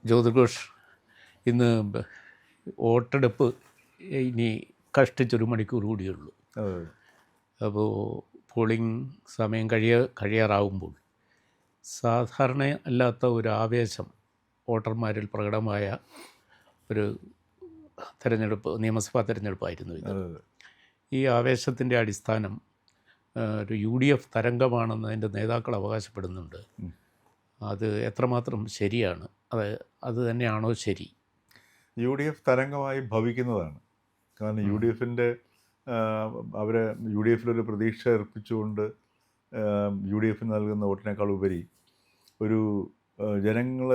ജ്യോതിർഘോഷ്, ഇന്ന് വോട്ടെടുപ്പ് ഇനി കഷ്ടിച്ചൊരു മണിക്കൂർ കൂടിയുള്ളൂ. അപ്പോൾ പോളിംഗ് സമയം കഴിയാറാവുമ്പോൾ സാധാരണ അല്ലാത്ത ഒരു ആവേശം വോട്ടർമാരിൽ പ്രകടമായ ഒരു നിയമസഭാ തെരഞ്ഞെടുപ്പായിരുന്നു ഇത്. ഈ ആവേശത്തിൻ്റെ അടിസ്ഥാനം ഒരു UDF തരംഗമാണെന്ന് അതിൻ്റെ നേതാക്കൾ അവകാശപ്പെടുന്നുണ്ട്. അത് എത്രമാത്രം ശരിയാണ്? അത് തന്നെയാണോ ശരി? UDF തരംഗമായി ഭവിക്കുന്നതാണ്. കാരണം UDFൻ്റെ അവരെ UDFലൊരു പ്രതീക്ഷ അർപ്പിച്ചുകൊണ്ട് UDF നൽകുന്ന വോട്ടിനേക്കാൾ ഉപരി ഒരു ജനങ്ങൾ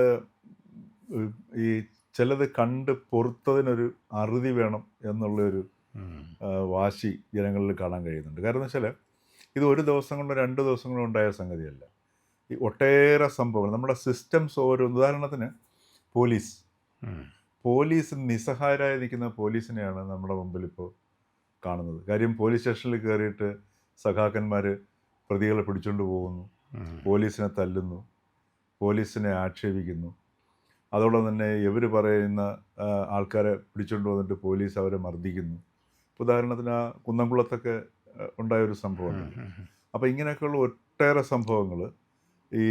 ഈ ചിലത് കണ്ട് പൊറുത്തതിനൊരു അറുതി വേണം എന്നുള്ളൊരു വാശി ജനങ്ങളിൽ കാണാൻ കഴിയുന്നുണ്ട്. കാരണം എന്ന് വെച്ചാൽ ഇത് ഒരു ദിവസം കൊണ്ടോ 2 ദിവസം കൊണ്ടോ ഉണ്ടായ സംഗതിയല്ല. ഈ ഒട്ടേറെ സംഭവങ്ങൾ നമ്മുടെ സിസ്റ്റംസ് ഓരോ ഉദാഹരണത്തിന് പോലീസ് നിസ്സഹായരായി നിൽക്കുന്ന പോലീസിനെയാണ് നമ്മുടെ മുമ്പിൽ ഇപ്പോൾ കാണുന്നത്. കാര്യം പോലീസ് സ്റ്റേഷനിൽ കയറിയിട്ട് സഖാക്കന്മാർ പ്രതികളെ പിടിച്ചുകൊണ്ട് പോകുന്നു, പോലീസിനെ തല്ലുന്നു, പോലീസിനെ ആക്ഷേപിക്കുന്നു. അതോടൊപ്പം തന്നെ ഇവർ പറയുന്ന ആൾക്കാരെ പിടിച്ചുകൊണ്ട് വന്നിട്ട് പോലീസ് അവരെ മർദ്ദിക്കുന്നു. ഉദാഹരണത്തിന് ആ കുന്നംകുളത്തൊക്കെ ഉണ്ടായൊരു സംഭവമാണ്. അപ്പോൾ ഇങ്ങനെയൊക്കെയുള്ള ഒട്ടേറെ സംഭവങ്ങൾ ഈ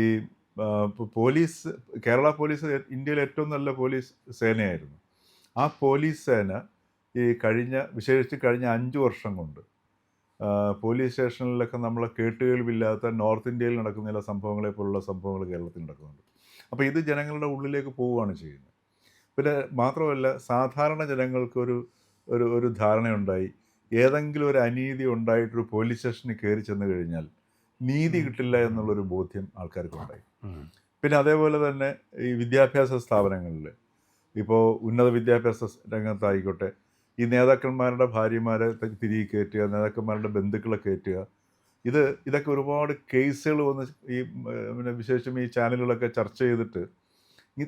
പോലീസ്, കേരള പോലീസ് ഇന്ത്യയിലെ ഏറ്റവും നല്ല പോലീസ് സേനയായിരുന്നു. ആ പോലീസ് സേന വിശേഷിച്ച് കഴിഞ്ഞ 5 വർഷം കൊണ്ട് പോലീസ് സ്റ്റേഷനിലൊക്കെ നമ്മൾ കേട്ടുകേൾവില്ലാത്ത നോർത്ത് ഇന്ത്യയിൽ നടക്കുന്ന ചില സംഭവങ്ങളെ പോലുള്ള സംഭവങ്ങൾ കേരളത്തിൽ നടക്കുന്നുണ്ട്. അപ്പോൾ ഇത് ജനങ്ങളുടെ ഉള്ളിലേക്ക് പോവുകയാണ് ചെയ്യുന്നത്. പിന്നെ മാത്രമല്ല, സാധാരണ ജനങ്ങൾക്ക് ഒരു ധാരണയുണ്ടായി, ഏതെങ്കിലും ഒരു അനീതി ഉണ്ടായിട്ടൊരു പോലീസ് സ്റ്റേഷനിൽ കയറി ചെന്ന് കഴിഞ്ഞാൽ നീതി കിട്ടില്ല എന്നുള്ളൊരു ബോധ്യം ആൾക്കാർക്കുണ്ടായി. പിന്നെ അതേപോലെ തന്നെ ഈ വിദ്യാഭ്യാസ സ്ഥാപനങ്ങളിൽ ഇപ്പോൾ ഉന്നത വിദ്യാഭ്യാസ രംഗത്തായിക്കോട്ടെ, ഈ നേതാക്കന്മാരുടെ ഭാര്യമാരെ തിരികെ കയറ്റുക, നേതാക്കന്മാരുടെ ബന്ധുക്കളെ കയറ്റുക, ഇതൊക്കെ ഒരുപാട് കേസുകൾ വന്ന് ഈ പിന്നെ വിശേഷം ഈ ചാനലുകളൊക്കെ ചർച്ച ചെയ്തിട്ട്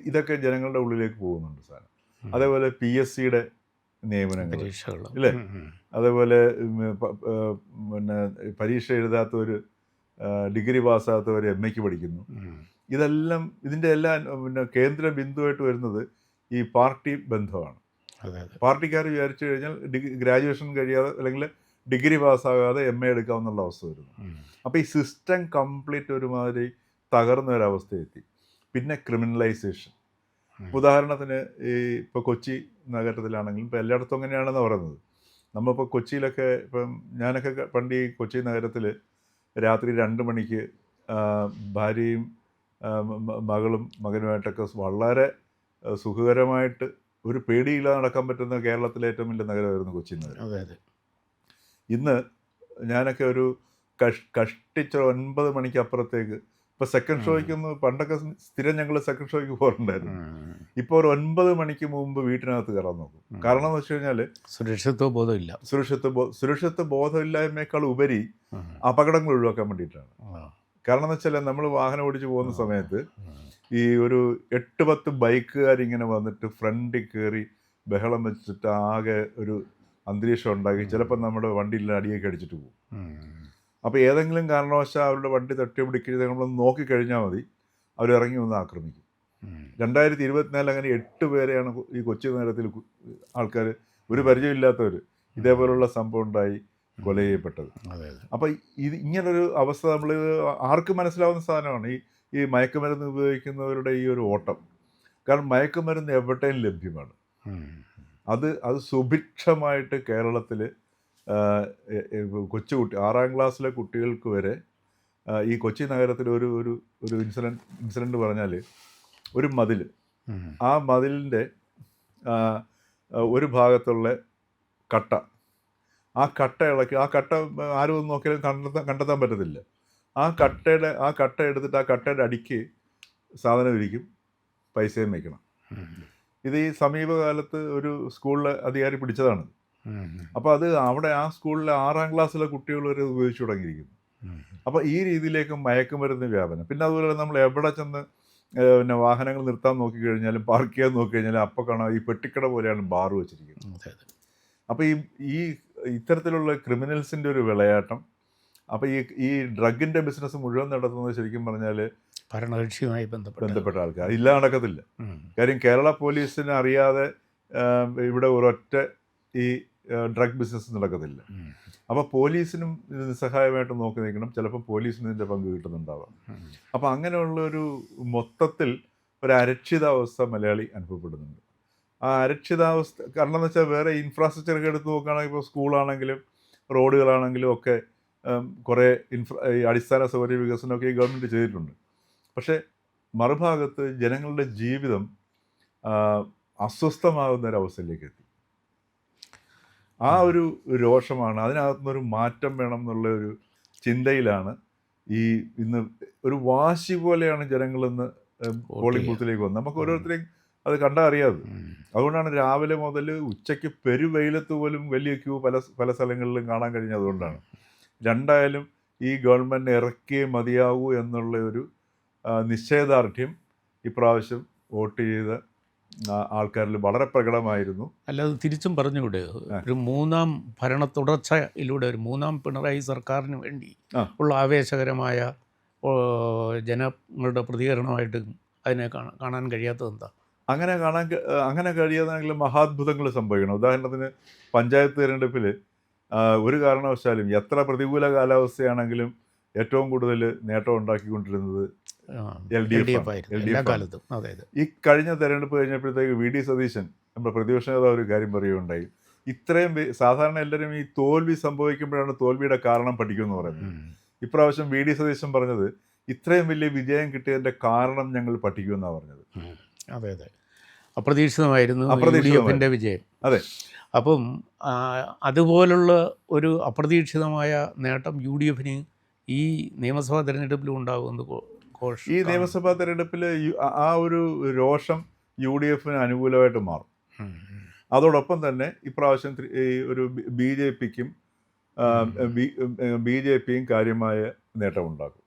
ഇതൊക്കെ ജനങ്ങളുടെ ഉള്ളിലേക്ക് പോകുന്നുണ്ട് സാധനം. അതേപോലെ PSCയുടെ നിയമനങ്ങൾ ഇല്ലേ, അതേപോലെ പിന്നെ പരീക്ഷ എഴുതാത്തവർ, ഡിഗ്രി പാസ്സാകാത്തവർ MAക്ക് പഠിക്കുന്നു. ഇതിൻ്റെ എല്ലാം പിന്നെ കേന്ദ്ര ബിന്ദുവായിട്ട് വരുന്നത് ഈ പാർട്ടി ബന്ധമാണ്. പാർട്ടിക്കാർ വിചാരിച്ചു കഴിഞ്ഞാൽ ഗ്രാജുവേഷൻ കഴിയാതെ അല്ലെങ്കിൽ ഡിഗ്രി പാസ്സാകാതെ MA എടുക്കാമെന്നുള്ള അവസ്ഥ വരുന്നു. അപ്പോൾ ഈ സിസ്റ്റം കംപ്ലീറ്റ് ഒരുമാതിരി തകർന്ന ഒരവസ്ഥയെത്തി. പിന്നെ ക്രിമിനലൈസേഷൻ. ഉദാഹരണത്തിന് ഈ ഇപ്പോൾ കൊച്ചി നഗരത്തിലാണെങ്കിലും ഇപ്പോൾ എല്ലായിടത്തും അങ്ങനെയാണെന്ന് പറയുന്നത്. നമ്മളിപ്പോൾ കൊച്ചിയിലൊക്കെ ഇപ്പം ഞാനൊക്കെ പണ്ട് ഈ കൊച്ചി നഗരത്തിൽ രാത്രി 2 മണിക്ക് ഭാര്യയും മകനുമായിട്ടൊക്കെ വളരെ സുഖകരമായിട്ട് ഒരു പേടിയില്ലാതെ നടക്കാൻ പറ്റുന്ന കേരളത്തിലെ ഏറ്റവും വലിയ നഗരമായിരുന്നു കൊച്ചി നഗരം. ഇന്ന് ഞാനൊക്കെ ഒരു കഷ്ടിച്ച 9 മണിക്ക് അപ്പുറത്തേക്ക്, ഇപ്പോൾ സെക്കൻഡ് ഷോയ്ക്കൊന്ന് പണ്ടൊക്കെ സ്ഥിരം ഞങ്ങൾ സെക്കൻഡ് ഷോയ്ക്ക് പോകാറുണ്ടായിരുന്നു. ഇപ്പോൾ ഒരു 9 മണിക്ക് മുമ്പ് വീട്ടിനകത്ത് കയറാൻ നോക്കും. കാരണം എന്ന് വെച്ച് കഴിഞ്ഞാൽ സുരക്ഷിത്വ ബോധമില്ലായ്മയേക്കാൾ ഉപരി അപകടങ്ങൾ ഒഴിവാക്കാൻ വേണ്ടിയിട്ടാണ്. കാരണം എന്ന് വെച്ചാൽ നമ്മൾ വാഹനം ഓടിച്ച് പോകുന്ന സമയത്ത് ഈ ഒരു 8-10 ബൈക്കുകാരിങ്ങനെ വന്നിട്ട് ഫ്രണ്ടിൽ കയറി ബഹളം വെച്ചിട്ട് ആകെ ഒരു അന്തരീക്ഷം ഉണ്ടാക്കി ചിലപ്പോൾ നമ്മുടെ വണ്ടിയിൽ അടിയൊക്കെ അടിച്ചിട്ട് പോകും. അപ്പോൾ ഏതെങ്കിലും കാരണവശാൽ അവരുടെ വണ്ടി തട്ടി പിടിക്കരുത്, നമ്മളൊന്ന് നോക്കിക്കഴിഞ്ഞാൽ മതി, അവർ ഇറങ്ങി വന്ന് ആക്രമിക്കും. 2024 അങ്ങനെ 8 പേരെയാണ് ഈ കൊച്ചി നഗരത്തിൽ ആൾക്കാർ, ഒരു പരിചയമില്ലാത്തവർ ഇതേപോലുള്ള സംഭവം ഉണ്ടായി കൊല ചെയ്യപ്പെട്ടത്. അപ്പോൾ ഇങ്ങനൊരു അവസ്ഥ നമ്മൾ ആർക്കും മനസ്സിലാവുന്ന സാധനമാണ് ഈ മയക്കുമരുന്ന് ഉപയോഗിക്കുന്നവരുടെ ഈ ഒരു ഓട്ടം. കാരണം മയക്കുമരുന്ന് എവിടെയും ലഭ്യമാണ്. അത് സുഭിക്ഷമായിട്ട് കേരളത്തിൽ കൊച്ചുകുട്ടി 6ാം ക്ലാസ്സിലെ കുട്ടികൾക്ക് വരെ ഈ കൊച്ചി നഗരത്തിൽ ഒരു ഇൻസിഡൻറ്റ് പറഞ്ഞാൽ, ഒരു മതിൽ, ആ മതിലിൻ്റെ ഒരു ഭാഗത്തുള്ള കട്ട ഇളക്കി, ആ കട്ട ആരും ഒന്നും നോക്കിയാലും കണ്ടെത്താൻ പറ്റത്തില്ല. ആ കട്ട എടുത്തിട്ട് ആ കട്ടയുടെ അടിക്ക് സാധനം ഇരിക്കും, പൈസയും വയ്ക്കണം. ഇത് ഈ സമീപകാലത്ത് ഒരു സ്കൂളിലെ അധികാരി പിടിച്ചതാണ്. അപ്പോൾ അത് അവിടെ ആ സ്കൂളിലെ 6ാം ക്ലാസ്സിലെ കുട്ടികൾ വരെ ഉപയോഗിച്ച് തുടങ്ങിയിരിക്കുന്നു. അപ്പോൾ ഈ രീതിയിലേക്ക് മയക്കുമരുന്ന് വ്യാപനം. പിന്നെ അതുപോലെ നമ്മൾ എവിടെ ചെന്ന് പിന്നെ വാഹനങ്ങൾ നിർത്താൻ നോക്കിക്കഴിഞ്ഞാലും പാർക്ക് ചെയ്യാൻ നോക്കിക്കഴിഞ്ഞാലും അപ്പോൾ കാണാം ഈ പെട്ടിക്കട പോലെയാണ് ബാർ വെച്ചിരിക്കുന്നത്. അപ്പോൾ ഈ ഇത്തരത്തിലുള്ള ക്രിമിനൽസിൻ്റെ ഒരു വിളയാട്ടം അപ്പോൾ ഈ ഡ്രഗിൻ്റെ ബിസിനസ് മുഴുവൻ നടത്തുന്നത് ശരിക്കും പറഞ്ഞാൽ ഭരണകക്ഷിയുമായി ബന്ധപ്പെട്ട ആൾക്കാർ. ഇല്ല, നടക്കത്തില്ല. ഉം. കാര്യം കേരള പോലീസിന് അറിയാതെ ഇവിടെ ഒരൊറ്റ ഈ ഡ്രഗ് ബിസിനസ് നടക്കത്തില്ല. ഉം. അപ്പോൾ പോലീസിനും ഇത് നിസ്സഹായമായിട്ട് നോക്കി നിൽക്കണം. ചിലപ്പോൾ പോലീസിന് ഇതിൻ്റെ പങ്ക് കിട്ടുന്നുണ്ടാവാം. ഉം. അപ്പോൾ അങ്ങനെയുള്ളൊരു മൊത്തത്തിൽ ഒരു അരക്ഷിതാവസ്ഥ മലയാളി അനുഭവപ്പെടുന്നുണ്ട്. ആ അരക്ഷിതാവസ്ഥ കാരണം എന്ന് വെച്ചാൽ വേറെ ഇൻഫ്രാസ്ട്രക്ചറൊക്കെ എടുത്ത് നോക്കുകയാണെങ്കിൽ ഇപ്പോൾ സ്കൂളാണെങ്കിലും റോഡുകളാണെങ്കിലും ഒക്കെ കുറേ ഈ അടിസ്ഥാന സൗകര്യ വികസനമൊക്കെ ഈ ഗവൺമെൻറ് ചെയ്തിട്ടുണ്ട്. പക്ഷേ മറുഭാഗത്ത് ജനങ്ങളുടെ ജീവിതം അസ്വസ്ഥമാകുന്ന ഒരവസ്ഥയിലേക്ക് എത്തി. ആ ഒരു രോഷമാണ്, അതിനകത്തുനിന്നൊരു മാറ്റം വേണം എന്നുള്ള ഒരു ചിന്തയിലാണ് ഇന്ന് ഒരു വാശി പോലെയാണ് ജനങ്ങളിന്ന് പോളിംഗ് ബൂത്തിലേക്ക് വന്നത്. നമുക്ക് ഓരോരുത്തരെയും അത് കണ്ടാൽ അറിയാതെ. അതുകൊണ്ടാണ് രാവിലെ മുതൽ ഉച്ചയ്ക്ക് പെരുവെയിലത്ത് പോലും വലിയ ക്യൂ പല സ്ഥലങ്ങളിലും കാണാൻ കഴിഞ്ഞത്. അതുകൊണ്ടാണ് രണ്ടായാലും ഈ ഗവൺമെൻറ് ഇറക്കിയേ മതിയാകൂ എന്നുള്ള ഒരു നിശ്ചയദാർഢ്യം ഇപ്രാവശ്യം വോട്ട് ചെയ്ത ആൾക്കാരിൽ വളരെ പ്രകടമായിരുന്നു. അല്ലാതെ തിരിച്ചും പറഞ്ഞുകൂടെ, ഒരു മൂന്നാം ഭരണ തുടർച്ചയിലൂടെ ഒരു മൂന്നാം പിണറായി സർക്കാരിന് വേണ്ടി ഉള്ള ആവേശകരമായ ജനങ്ങളുടെ പ്രതികരണമായിട്ട് അതിനെ കാണാൻ കഴിയാത്തത് എന്താ? അങ്ങനെ കഴിയാതെങ്കിൽ മഹാത്ഭുതങ്ങൾ സംഭവിക്കണം. ഉദാഹരണത്തിന് പഞ്ചായത്ത് തിരഞ്ഞെടുപ്പിൽ ഒരു കാരണവശാലും എത്ര പ്രതികൂല കാലാവസ്ഥയാണെങ്കിലും ഏറ്റവും കൂടുതൽ നേട്ടം ഉണ്ടാക്കിക്കൊണ്ടിരുന്നത് LDF കാലത്തും. ഈ കഴിഞ്ഞ തെരഞ്ഞെടുപ്പ് കഴിഞ്ഞപ്പോഴത്തേക്ക് വി ഡി സതീശൻ നമ്മുടെ പ്രതിപക്ഷ നേതാവ് ഒരു കാര്യം പറയുകയുണ്ടായി. ഇത്രയും സാധാരണ എല്ലാവരും ഈ തോൽവി സംഭവിക്കുമ്പോഴാണ് തോൽവിയുടെ കാരണം പഠിക്കുമെന്ന് പറയുന്നത്. ഇപ്രാവശ്യം വി ഡി സതീശൻ പറഞ്ഞത് ഇത്രയും വലിയ വിജയം കിട്ടിയതിൻ്റെ കാരണം ഞങ്ങൾ പഠിക്കുമെന്നാണ് പറഞ്ഞത്. അതെ, അപ്രതീക്ഷിതമായിരുന്നു LDFന്റെ വിജയം. അതെ. അപ്പം അതുപോലുള്ള ഒരു അപ്രതീക്ഷിതമായ നേട്ടം UDFന് ഈ നിയമസഭാ തെരഞ്ഞെടുപ്പിലും ഉണ്ടാകുമെന്ന് ഈ നിയമസഭാ തെരഞ്ഞെടുപ്പിൽ ആ ഒരു രോഷം UDFന് അനുകൂലമായിട്ട് മാറും. അതോടൊപ്പം തന്നെ ഇപ്രാവശ്യം ഒരു ബി ജെ പിയും കാര്യമായ നേട്ടമുണ്ടാക്കും.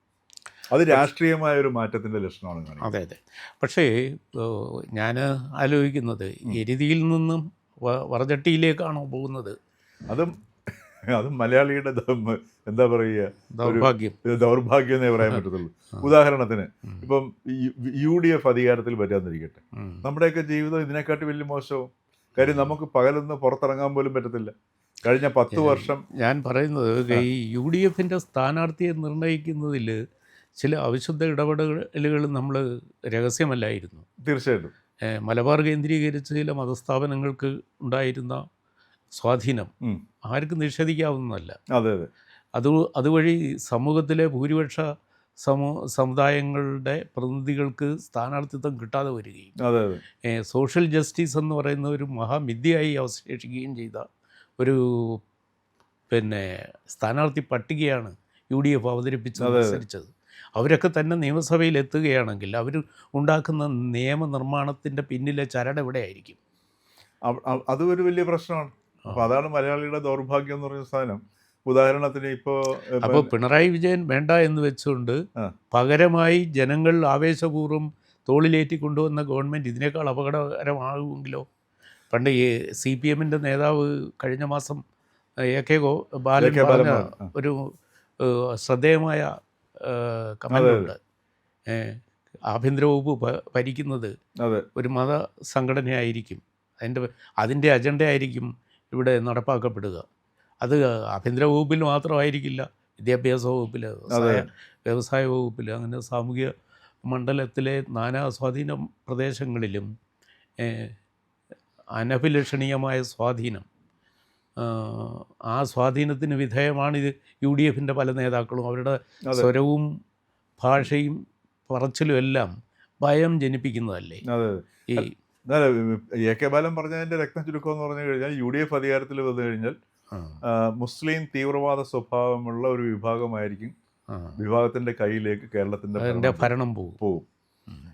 അത് രാഷ്ട്രീയമായ ഒരു മാറ്റത്തിൻ്റെ ലക്ഷണമാണ് കാണിക്കുന്നത്. അതെ. പക്ഷേ ഞാൻ ആലോചിക്കുന്നത് എരുതിയിൽ നിന്നും വറചട്ടിയിലേക്കാണോ പോകുന്നത്? അതും മലയാളിയുടെ എന്താ പറയുക, ദൗർഭാഗ്യം എന്നേ പറയാൻ പറ്റത്തുള്ളൂ. ഉദാഹരണത്തിന് ഇപ്പം UDF അധികാരത്തിൽ വരാതിരിക്കട്ടെ, നമ്മുടെയൊക്കെ ജീവിതം ഇതിനെക്കാട്ടി വലിയ മോശവും. കാര്യം നമുക്ക് പകലൊന്ന് പുറത്തിറങ്ങാൻ പോലും പറ്റത്തില്ല. കഴിഞ്ഞ 10 വർഷം ഞാൻ പറയുന്നത് ഈ UDFന്റെ സ്ഥാനാർത്ഥിയെ നിർണ്ണയിക്കുന്നതിൽ ചില അവിശുദ്ധ ഇടപെടലുകൾ നമ്മൾ രഹസ്യമല്ലായിരുന്നു. തീർച്ചയായിട്ടും മലബാർ കേന്ദ്രീകരിച്ച് ചില മതസ്ഥാപനങ്ങൾക്ക് ഉണ്ടായിരുന്ന സ്വാധീനം ആർക്കും നിഷേധിക്കാവുന്നതല്ല. അതുവഴി സമൂഹത്തിലെ ഭൂരിപക്ഷ സമുദായങ്ങളുടെ പ്രതിനിധികൾക്ക് സ്ഥാനാർത്ഥിത്വം കിട്ടാതെ വരികയും സോഷ്യൽ ജസ്റ്റിസ് എന്ന് പറയുന്ന ഒരു മഹാമിഥ്യയായി അവശേഷിക്കുകയും ചെയ്ത ഒരു സ്ഥാനാർത്ഥി പട്ടികയാണ് UDF അവതരിപ്പിച്ചത്. അവരൊക്കെ തന്നെ നിയമസഭയിൽ എത്തുകയാണെങ്കിൽ അവർ ഉണ്ടാക്കുന്ന നിയമനിർമ്മാണത്തിൻ്റെ പിന്നിലെ ചരട് എവിടെയായിരിക്കും? അതും ഒരു വലിയ പ്രശ്നമാണ്. അപ്പോൾ അതാണ് മലയാളിയുടെ ദൗർഭാഗ്യം എന്ന് പറയുന്ന സാധനം. ഉദാഹരണത്തിന് അപ്പോൾ പിണറായി വിജയൻ വേണ്ട എന്ന് വെച്ചുകൊണ്ട് പകരമായി ജനങ്ങൾ ആവേശപൂർവ്വം തോളിലേറ്റി കൊണ്ടുവന്ന ഗവൺമെൻറ് ഇതിനേക്കാൾ അപകടകരമാകുമെങ്കിലോ? പണ്ട് ഈ CPMൻ്റെ നേതാവ് കഴിഞ്ഞ മാസം AK ബാലൻ പറഞ്ഞ ഒരു ശ്രദ്ധേയമായ കമൻ്റുണ്ട്. ആഭ്യന്തര വകുപ്പ് ഭരിക്കുന്നത് ഒരു മത സംഘടനയായിരിക്കും, അതിൻ്റെ അജണ്ട ആയിരിക്കും ഇവിടെ നടപ്പാക്കപ്പെടുക. അത് ആഭ്യന്തര വകുപ്പിൽ മാത്രമായിരിക്കില്ല, വിദ്യാഭ്യാസ വകുപ്പിൽ, വ്യവസായ വകുപ്പിൽ, അങ്ങനെ സാമൂഹിക മണ്ഡലത്തിലെ നാനാ സ്വാധീന പ്രദേശങ്ങളിലും അനഭിലഷണീയമായ സ്വാധീനം. ആ സ്വാധീനത്തിന് വിധേയമാണ് UDFൻ്റെ പല നേതാക്കളും. അവരുടെ സ്വരവും ഭാഷയും പറച്ചിലും എല്ലാം ഭയം ജനിപ്പിക്കുന്നതല്ലേ? AK ബാലൻ പറഞ്ഞതിൻ്റെ രക്തം ചുരുക്കം എന്ന് പറഞ്ഞു കഴിഞ്ഞാൽ UDF അധികാരത്തിൽ വന്നു കഴിഞ്ഞാൽ മുസ്ലിം തീവ്രവാദ സ്വഭാവമുള്ള ഒരു വിഭാഗത്തിൻ്റെ കയ്യിലേക്ക് കേരളത്തിൻ്റെ ഭരണം പോകും.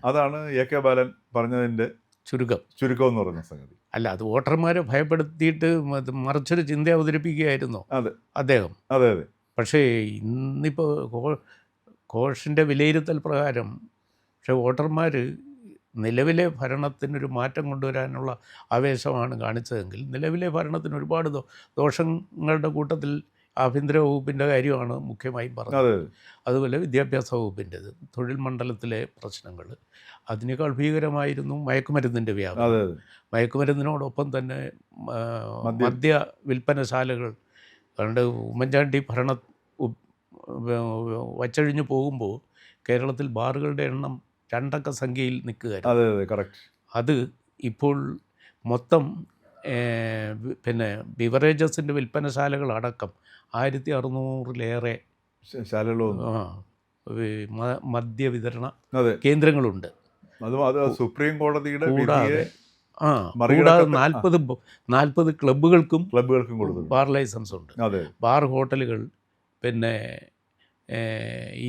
അതാണ് AK ബാലൻ പറഞ്ഞതിൻ്റെ ചുരുക്കം എന്ന് പറയുന്ന സംഗതി. അല്ല, അത് വോട്ടർമാരെ ഭയപ്പെടുത്തിയിട്ട് മറിച്ചൊരു ചിന്ത അവതരിപ്പിക്കുകയായിരുന്നു അദ്ദേഹം. അതെ. പക്ഷേ ഇന്നിപ്പോൾ കോഷിൻ്റെ വിലയിരുത്തൽ പ്രകാരം വോട്ടർമാർ നിലവിലെ ഭരണത്തിനൊരു മാറ്റം കൊണ്ടുവരാനുള്ള ആവേശമാണ് കാണിച്ചതെങ്കിൽ നിലവിലെ ഭരണത്തിന് ഒരുപാട് ദോഷങ്ങളുടെ കൂട്ടത്തിൽ ആഭ്യന്തര വകുപ്പിൻ്റെ കാര്യമാണ് മുഖ്യമായും പറഞ്ഞത്. അതെ അതുപോലെ വിദ്യാഭ്യാസ വകുപ്പിൻ്റെത്, തൊഴിൽ മണ്ഡലത്തിലെ പ്രശ്നങ്ങൾ. അതിനേക്കാൾ ഭീകരമായിരുന്നു മയക്കുമരുന്നിൻ്റെ വ്യാപനം. അതെ മയക്കുമരുന്നിനോടൊപ്പം തന്നെ ആ, മദ്യം. മദ്യ വിൽപ്പനശാലകൾ. അതുകൊണ്ട് ഉമ്മൻചാണ്ടി ഭരണം വച്ചഴിഞ്ഞു പോകുമ്പോൾ കേരളത്തിൽ ബാറുകളുടെ എണ്ണം 2 അക്ക സംഖ്യയിൽ നിൽക്കുകയായിരുന്നു. അതെ കറക്റ്റ്. അത് ഇപ്പോൾ മൊത്തം പിന്നെ ബിവറേജസിൻ്റെ വിൽപ്പനശാലകളടക്കം 1600-ലേറെ ശാലകളും മദ്യ വിതരണ അതെ കേന്ദ്രങ്ങളുണ്ട്. അത് സുപ്രീം കോടതിയുടെ കൂടാതെ വിധിയെ കൂടാതെ മറികടക്കത്ത 40 ക്ലബ്ബുകൾക്കും ക്ലബ്ബുകൾക്കും കൊടുത്തു. ബാർ ലൈസൻസ് ഉണ്ട്. അതെ ബാർ, ഹോട്ടലുകൾ, പിന്നെ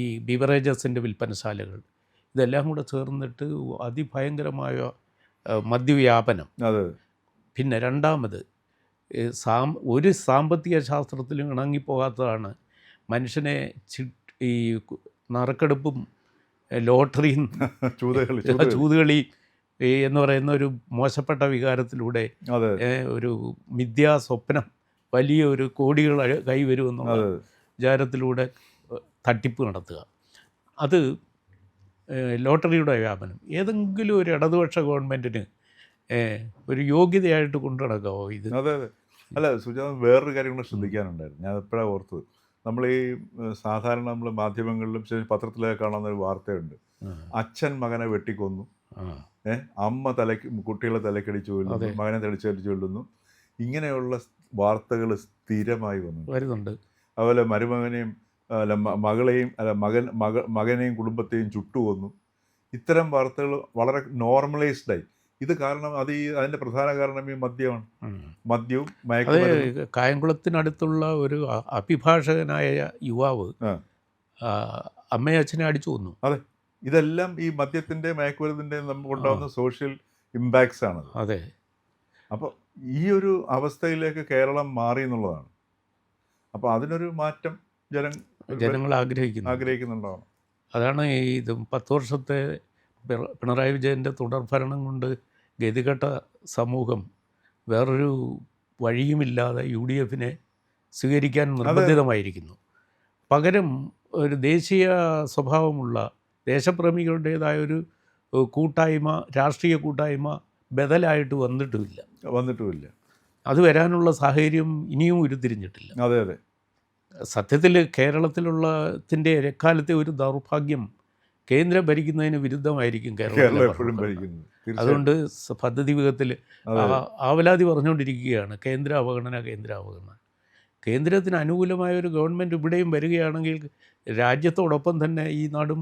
ഈ ബിവറേജസിൻ്റെ വിൽപ്പനശാലകൾ, ഇതെല്ലാം കൂടെ ചേർന്നിട്ട് അതിഭയങ്കരമായ മദ്യവ്യാപനം. അതെ പിന്നെ രണ്ടാമത് ഒരു സാമ്പത്തിക ശാസ്ത്രത്തിലും ഇണങ്ങിപ്പോകാത്തതാണ് മനുഷ്യനെ ഈ നറുക്കെടുപ്പും ലോട്ടറിയും ചൂതുകളി എന്ന് പറയുന്ന ഒരു മോശപ്പെട്ട വികാരത്തിലൂടെ അതെ ഒരു മിഥ്യാ സ്വപ്നം, വലിയ ഒരു കോടികൾ കൈവരുമെന്നുള്ള വിചാരത്തിലൂടെ തട്ടിപ്പ് നടത്തുക. അത് ലോട്ടറിയുടെ വ്യാപനം. ഏതെങ്കിലും ഒരു ഇടതുപക്ഷ ഗവൺമെൻറ്റിന് ഒരു യോഗ്യതയായിട്ട് കൊണ്ടു നടക്കാമോ ഇത്? അതെ അതെ അല്ല സുജാത, വേറൊരു കാര്യം കൂടെ ശ്രദ്ധിക്കാനുണ്ടായിരുന്നു. ഞാൻ എപ്പോഴാണ് ഓർത്തത്, നമ്മൾ ഈ സാധാരണ നമ്മൾ മാധ്യമങ്ങളിലും പത്രത്തിലൊക്കെ കാണുന്ന ഒരു വാർത്തയുണ്ട്. അച്ഛൻ മകനെ വെട്ടിക്കൊന്നു, അമ്മ കുട്ടികളെ തലക്കടിച്ചു കൊല്ലുന്നു, മകനെ തടിച്ചടിച്ചു കൊല്ലുന്നു. ഇങ്ങനെയുള്ള വാർത്തകൾ സ്ഥിരമായി വരുന്നുണ്ട്. അതുപോലെ മരുമകനെയും അല്ല മകളെയും അല്ല മകനെയും കുടുംബത്തെയും ചുട്ടുകൊന്നു. ഇത്തരം വാർത്തകൾ വളരെ നോർമലൈസ്ഡായി. ഇത് കാരണം അതിൻ്റെ പ്രധാന കാരണം ഈ മദ്യമാണ്. മദ്യവും മയക്കുമരുന്നും. കായംകുളത്തിനടുത്തുള്ള ഒരു അഭിഭാഷകനായ യുവാവ് അമ്മയെ അച്ഛനെ അടിച്ചു കൊന്നു. അതെ, ഇതെല്ലാം ഈ മദ്യത്തിൻ്റെ മയക്കുമരുന്നിൻ്റെ നമുക്കുണ്ടാകുന്ന സോഷ്യൽ ഇമ്പാക്ട്സ് ആണ്. അതെ. അപ്പോൾ ഈ ഒരു അവസ്ഥയിലേക്ക് കേരളം മാറി എന്നുള്ളതാണ്. അപ്പോൾ അതിനൊരു മാറ്റം ജനങ്ങൾ ആഗ്രഹിക്കുന്നുണ്ടാവണം. അതാണ് ഇത് 10 വർഷത്തെ പിണറായി വിജയൻ്റെ തുടർഭരണം കൊണ്ട് ഗതികെട്ട സമൂഹം വേറൊരു വഴിയുമില്ലാതെ UDFനെ സ്വീകരിക്കാൻ നിർബന്ധിതമായിരിക്കുന്നു. പകരം ഒരു ദേശീയ സ്വഭാവമുള്ള ദേശപ്രേമികളുടേതായ ഒരു കൂട്ടായ്മ, രാഷ്ട്രീയ കൂട്ടായ്മ ബദലായിട്ട് വന്നിട്ടുമില്ല. അത് വരാനുള്ള സാഹചര്യം ഇനിയും ഉരുത്തിരിഞ്ഞിട്ടില്ല. അതെ അതെ. സത്യത്തിൽ കേരളത്തിലുള്ളതിൻ്റെ എക്കാലത്തെ ഒരു ദൗർഭാഗ്യം കേന്ദ്രം ഭരിക്കുന്നതിന് വിരുദ്ധമായിരിക്കും കേരളം എപ്പോഴും ഭരിക്കുന്നത്. അതുകൊണ്ട് പദ്ധതി വിധത്തിൽ ആവലാതി പറഞ്ഞുകൊണ്ടിരിക്കുകയാണ് കേന്ദ്ര അവഗണന. കേന്ദ്രത്തിന് അനുകൂലമായ ഒരു ഗവൺമെൻറ് ഇവിടെയും വരികയാണെങ്കിൽ രാജ്യത്തോടൊപ്പം തന്നെ ഈ നാടും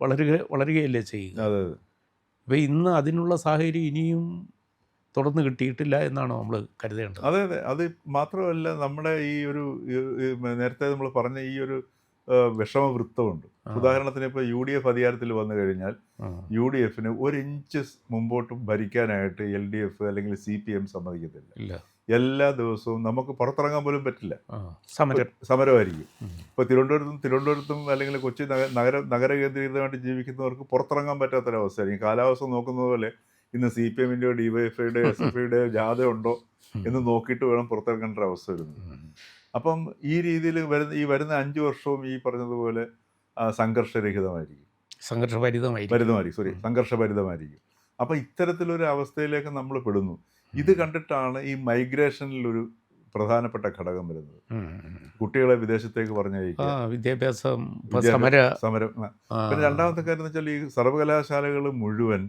വളരുകയല്ലേ ചെയ്യുക. അപ്പോൾ ഇന്ന് അതിനുള്ള സാഹചര്യം ഇനിയും തുറന്നു കിട്ടിയിട്ടില്ല എന്നാണ് നമ്മൾ കരുതേണ്ടത്. അതെ അതെ. അത് മാത്രമല്ല, നമ്മുടെ ഈ ഒരു നേരത്തെ നമ്മൾ പറഞ്ഞ ഈ ഒരു വിഷമവൃത്തമുണ്ട്. ഉദാഹരണത്തിന് ഇപ്പോൾ UDF അധികാരത്തിൽ വന്നു കഴിഞ്ഞാൽ UDFന് 1 ഇഞ്ച് മുമ്പോട്ടും ഭരിക്കാനായിട്ട് LDF അല്ലെങ്കിൽ CPM സമ്മതിക്കത്തില്ല. എല്ലാ ദിവസവും നമുക്ക് പുറത്തിറങ്ങാൻ പോലും പറ്റില്ല, സമരമായിരിക്കും. ഇപ്പോൾ തിരുവനന്തപുരത്തും അല്ലെങ്കിൽ കൊച്ചി നഗര കേന്ദ്രീകൃതമായിട്ട് ജീവിക്കുന്നവർക്ക് പുറത്തിറങ്ങാൻ പറ്റാത്തൊരവസ്ഥയായിരിക്കും. കാലാവസ്ഥ നോക്കുന്നത് പോലെ ഇന്ന് CPMൻ്റെയോ DYFIയുടെയോ SFIയുടെയോ ജാഥ ഉണ്ടോ എന്ന് നോക്കിയിട്ട് വേണം പുറത്തിറങ്ങേണ്ട ഒരു അവസ്ഥ വരുന്നത്. അപ്പം ഈ രീതിയിൽ വരുന്ന 5 വർഷവും ഈ പറഞ്ഞതുപോലെ സംഘർഷഭരിതമായിരിക്കും. അപ്പം ഇത്തരത്തിലൊരു അവസ്ഥയിലേക്ക് നമ്മൾ പെടുന്നു. ഇത് കണ്ടിട്ടാണ് ഈ മൈഗ്രേഷനിലൊരു പ്രധാനപ്പെട്ട ഘടകം വരുന്നത്. കുട്ടികളെ വിദേശത്തേക്ക് പറഞ്ഞയക്കുക, വിദ്യാഭ്യാസം, സമരം. പിന്നെ രണ്ടാമത്തെ കാര്യം എന്ന് വെച്ചാൽ ഈ സർവകലാശാലകൾ മുഴുവൻ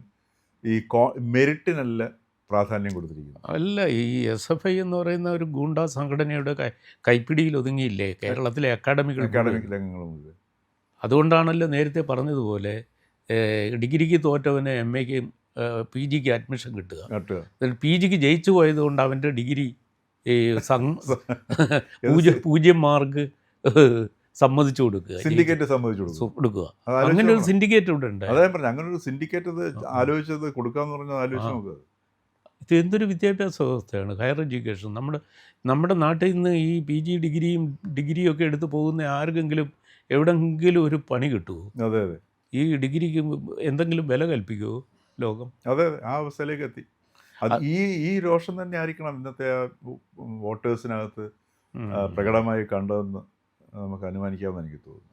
ഈ മെറിറ്റിനല്ല പ്രാധാന്യം കൊടുത്തിരിക്കുന്നു. അല്ല, ഈ SFI എന്ന് പറയുന്ന ഒരു ഗൂണ്ടാ സംഘടനയുടെ കൈപ്പിടിയിൽ ഒതുങ്ങിയില്ലേ കേരളത്തിലെ അക്കാഡമിക് രംഗങ്ങൾ മുഴുവൻ. അതുകൊണ്ടാണല്ലോ നേരത്തെ പറഞ്ഞതുപോലെ ഡിഗ്രിക്ക് തോറ്റവന് MAയ്ക്കും PGക്ക് അഡ്മിഷൻ കിട്ടുക. PGക്ക് ജയിച്ചു പോയതുകൊണ്ട് അവൻ്റെ ഡിഗ്രി 0 മാർക്ക് സമ്മതിച്ചു കൊടുക്കുക, സിൻഡിക്കേറ്റ് സമ്മതിച്ചു കൊടുക്കുക. അങ്ങനെ ഒരു സിൻഡിക്കേറ്റ് ഇവിടെ ഉണ്ട്. അതായത് പറഞ്ഞു, അങ്ങനെ ഒരു സിൻഡിക്കേറ്റ് ആലോചിച്ചത് കൊടുക്കാന്ന് പറഞ്ഞാൽ ആലോചിച്ച് നോക്കുക. ഇത് എന്തൊരു വിദ്യാഭ്യാസ വ്യവസ്ഥയാണ്, ഹയർ എഡ്യൂക്കേഷൻ. നമ്മുടെ നാട്ടിൽ നിന്ന് ഈ PG ഡിഗ്രിയും ഒക്കെ എടുത്ത് പോകുന്ന ആർക്കെങ്കിലും എവിടെയെങ്കിലും ഒരു പണി കിട്ടുമോ? അതെ അതെ. ഈ ഡിഗ്രിക്ക് എന്തെങ്കിലും വില കൽപ്പിക്കുമോ ലോകം? അതെ, ആ അവസ്ഥയിലേക്ക് എത്തി. അത് ഈ രോഷം തന്നെ ആയിരിക്കണം ഇന്നത്തെ വോട്ടേഴ്സിനകത്ത് ഉം. പ്രകടമായി കണ്ടതെന്ന് നമുക്ക് അനുമാനിക്കാമെന്ന് എനിക്ക് തോന്നുന്നു.